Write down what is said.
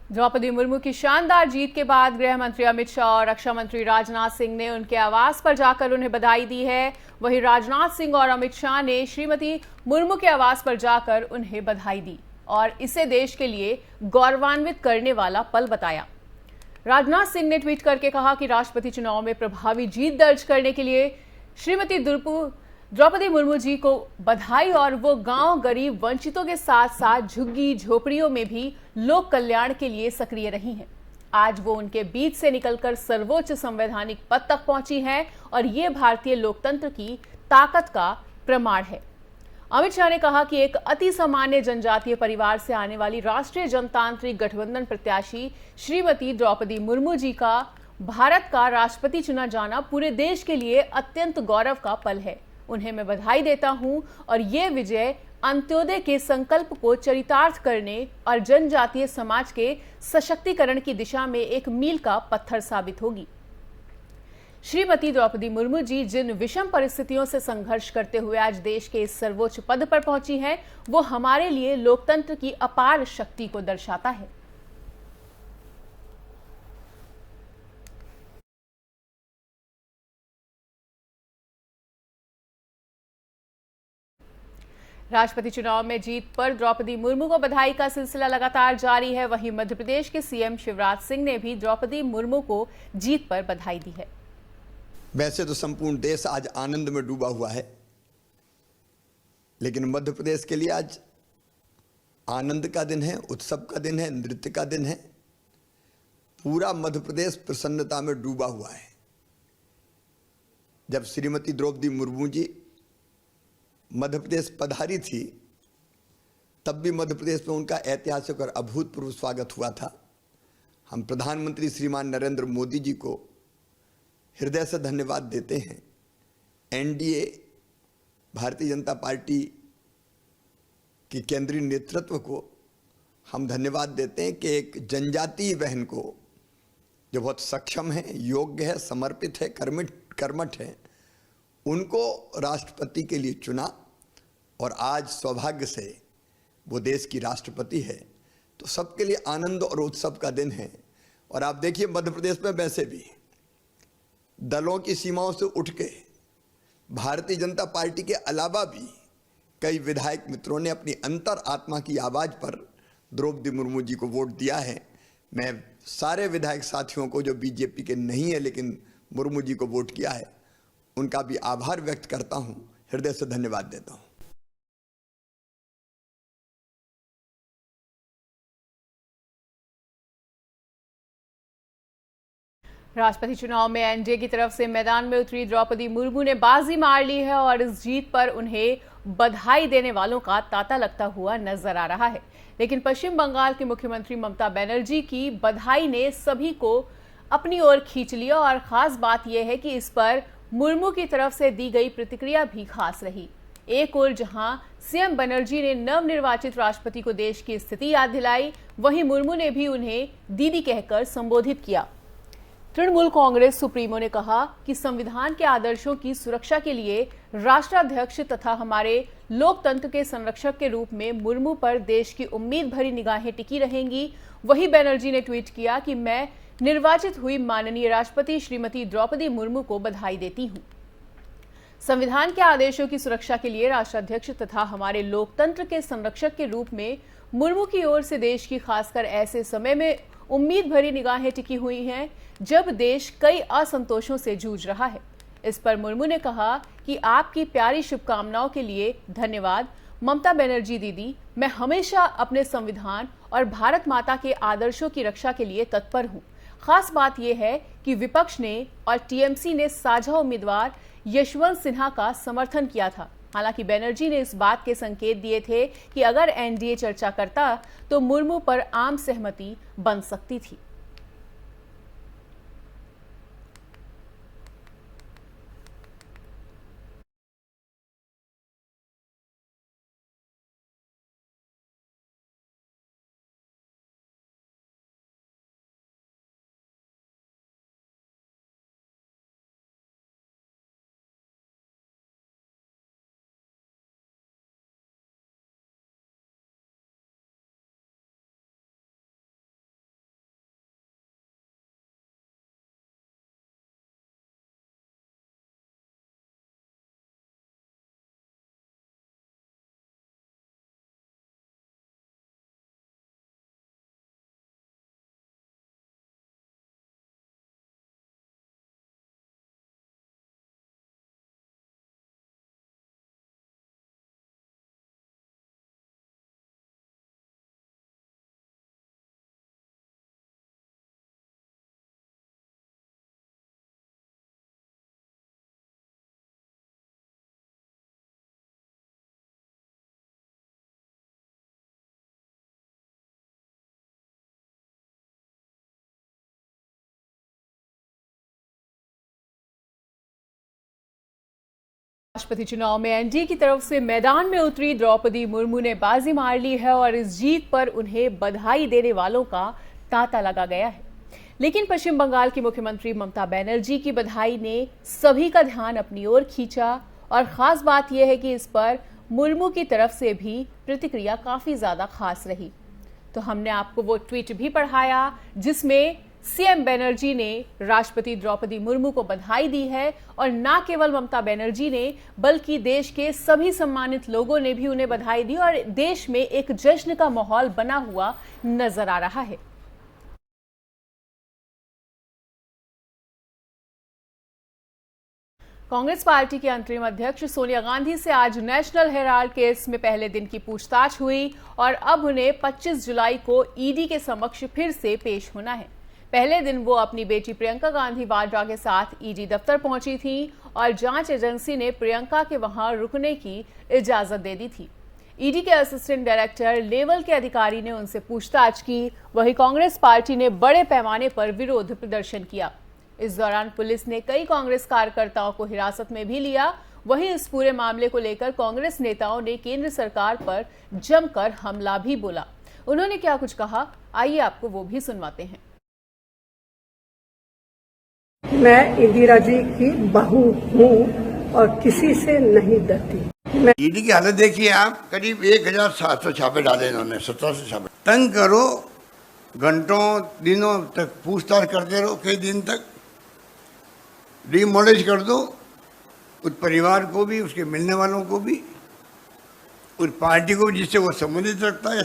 द्रौपदी मुर्मू की शानदार जीत के बाद गृह मंत्री अमित शाह और रक्षा मंत्री राजनाथ सिंह ने उनके आवास पर जाकर उन्हें बधाई दी है। वहीं राजनाथ सिंह और अमित शाह ने श्रीमती मुर्मू के आवास पर जाकर उन्हें बधाई दी और इसे देश के लिए गौरवान्वित करने वाला पल बताया। राजनाथ सिंह ने ट्वीट करके कहा कि राष्ट्रपति चुनाव में प्रभावी जीत दर्ज करने के लिए श्रीमती द्रौपदी मुर्मू जी को बधाई और वो गांव गरीब वंचितों के साथ साथ झुग्गी झोपड़ियों में भी लोक कल्याण के लिए सक्रिय रही हैं। आज वो उनके बीच से निकलकर सर्वोच्च संवैधानिक पद तक पहुंची हैं और ये भारतीय लोकतंत्र की ताकत का प्रमाण है। अमित शाह ने कहा कि एक अति सामान्य जनजातीय परिवार से आने वाली राष्ट्रीय जनतांत्रिक गठबंधन प्रत्याशी श्रीमती द्रौपदी मुर्मू जी का भारत का राष्ट्रपति चुना जाना पूरे देश के लिए अत्यंत गौरव का पल है। उन्हें मैं बधाई देता हूं और ये विजय अंत्योदय के संकल्प को चरितार्थ करने और जनजातीय समाज के सशक्तिकरण की दिशा में एक मील का पत्थर साबित होगी। श्रीमती द्रौपदी मुर्मू जी जिन विषम परिस्थितियों से संघर्ष करते हुए आज देश के इस सर्वोच्च पद पर पहुंची हैं, वो हमारे लिए लोकतंत्र की अपार शक्ति को दर्शाता है। राष्ट्रपति चुनाव में जीत पर द्रौपदी मुर्मू को बधाई का सिलसिला लगातार जारी है। वहीं मध्य प्रदेश के सीएम शिवराज सिंह ने भी द्रौपदी मुर्मू को जीत पर बधाई दी है। वैसे तो संपूर्ण देश आज आनंद में डूबा हुआ है, लेकिन मध्य प्रदेश के लिए आज आनंद का दिन है, उत्सव का दिन है, नृत्य का दिन है। पूरा मध्य प्रदेश प्रसन्नता में डूबा हुआ है। जब श्रीमती द्रौपदी मुर्मू जी मध्य प्रदेश पधारी थी, तब भी मध्य प्रदेश में उनका ऐतिहासिक और अभूतपूर्व स्वागत हुआ था। हम प्रधानमंत्री श्रीमान नरेंद्र मोदी जी को हृदय से धन्यवाद देते हैं। एनडीए भारतीय जनता पार्टी की केंद्रीय नेतृत्व को हम धन्यवाद देते हैं कि एक जनजातीय बहन को, जो बहुत सक्षम है, योग्य है, समर्पित है, कर्मठ है, उनको राष्ट्रपति के लिए चुना और आज सौभाग्य से वो देश की राष्ट्रपति है। तो सबके लिए आनंद और उत्सव का दिन है। और आप देखिए मध्य प्रदेश में वैसे भी दलों की सीमाओं से उठ के भारतीय जनता पार्टी के अलावा भी कई विधायक मित्रों ने अपनी अंतर आत्मा की आवाज़ पर द्रौपदी मुर्मू जी को वोट दिया है। मैं सारे विधायक साथियों को जो बीजेपी के नहीं है लेकिन मुर्मू जी को वोट किया है, उनका भी आभार व्यक्त करता हूं, हृदय से धन्यवाद देता हूं। राष्ट्रपति चुनाव में एनडीए की तरफ से मैदान में उतरी द्रौपदी मुर्मू ने बाजी मार ली है और इस जीत पर उन्हें बधाई देने वालों का तांता लगता हुआ नजर आ रहा है। लेकिन पश्चिम बंगाल की मुख्यमंत्री ममता बनर्जी की बधाई ने सभी को अपनी ओर खींच लिया और खास बात यह है कि इस पर मुर्मू की तरफ से दी गई प्रतिक्रिया भी खास रही। एक ओर जहां सीएम बनर्जी ने नवनिर्वाचित राष्ट्रपति को देश की स्थिति याद दिलाई, वहीं मुर्मू ने भी उन्हें दीदी कहकर संबोधित किया। तृणमूल कांग्रेस सुप्रीमो ने कहा कि संविधान के आदर्शों की सुरक्षा के लिए राष्ट्राध्यक्ष तथा हमारे लोकतंत्र के संरक्षक के रूप में मुर्मू पर देश की उम्मीद भरी निगाहें टिकी रहेंगी। वहीं बनर्जी ने ट्वीट किया कि मैं निर्वाचित हुई माननीय राष्ट्रपति श्रीमती द्रौपदी मुर्मू को बधाई देती हूं। संविधान के आदेशों की सुरक्षा के लिए राष्ट्राध्यक्ष तथा हमारे लोकतंत्र के संरक्षक के रूप में मुर्मू की ओर से देश की खासकर ऐसे समय में उम्मीद भरी निगाहें टिकी हुई हैं जब देश कई असंतोषों से जूझ रहा है। इस पर मुर्मू ने कहा कि आपकी प्यारी शुभकामनाओं के लिए धन्यवाद ममता बनर्जी दीदी। मैं हमेशा अपने संविधान और भारत माता के आदर्शों की रक्षा के लिए तत्पर हूं। खास बात यह है कि विपक्ष ने और टीएमसी ने साझा उम्मीदवार यशवंत सिन्हा का समर्थन किया था। हालांकि बनर्जी ने इस बात के संकेत दिए थे कि अगर एनडीए चर्चा करता तो मुर्मू पर आम सहमति बन सकती थी। राष्ट्रपति चुनाव में एनडीए की तरफ से मैदान में उतरी द्रौपदी मुर्मू ने बाजी मार ली है और इस जीत पर उन्हें बधाई देने वालों का तांता लगा गया है। लेकिन पश्चिम बंगाल की मुख्यमंत्री ममता बनर्जी की बधाई ने सभी का ध्यान अपनी ओर खींचा और खास बात यह है कि इस पर मुर्मू की तरफ से भी प्रतिक्रिया काफी ज्यादा खास रही। तो हमने आपको वो ट्वीट भी पढ़ाया जिसमें सीएम बनर्जी ने राष्ट्रपति द्रौपदी मुर्मू को बधाई दी है और न केवल ममता बनर्जी ने बल्कि देश के सभी सम्मानित लोगों ने भी उन्हें बधाई दी और देश में एक जश्न का माहौल बना हुआ नजर आ रहा है। कांग्रेस पार्टी के अंतरिम अध्यक्ष सोनिया गांधी से आज नेशनल हेराल्ड केस में पहले दिन की पूछताछ हुई और अब उन्हें 25 जुलाई को ईडी के समक्ष फिर से पेश होना है। पहले दिन वो अपनी बेटी प्रियंका गांधी वाड्रा के साथ ईडी दफ्तर पहुंची थी और जांच एजेंसी ने प्रियंका के वहां रुकने की इजाजत दे दी थी। ईडी के असिस्टेंट डायरेक्टर लेवल के अधिकारी ने उनसे पूछताछ की। वहीं कांग्रेस पार्टी ने बड़े पैमाने पर विरोध प्रदर्शन किया। इस दौरान पुलिस ने कई कांग्रेस कार्यकर्ताओं को हिरासत में भी लिया। वहीं इस पूरे मामले को लेकर कांग्रेस नेताओं ने केंद्र सरकार पर जमकर हमला भी बोला। उन्होंने क्या कुछ कहा, आइए आपको वो भी सुनवाते हैं। मैं इंदिरा जी की बहू हूँ और किसी से नहीं डरती। ईडी की हालत देखिए आप, करीब 1700 छापे डाले इन्होंने, 1700 छापे। तंग करो, घंटों दिनों तक पूछताछ करते रहो, कई दिन तक डिमोलिश कर दो उस परिवार को भी, उसके मिलने वालों को भी, उस पार्टी को भी जिससे वो संबंधित रखता है या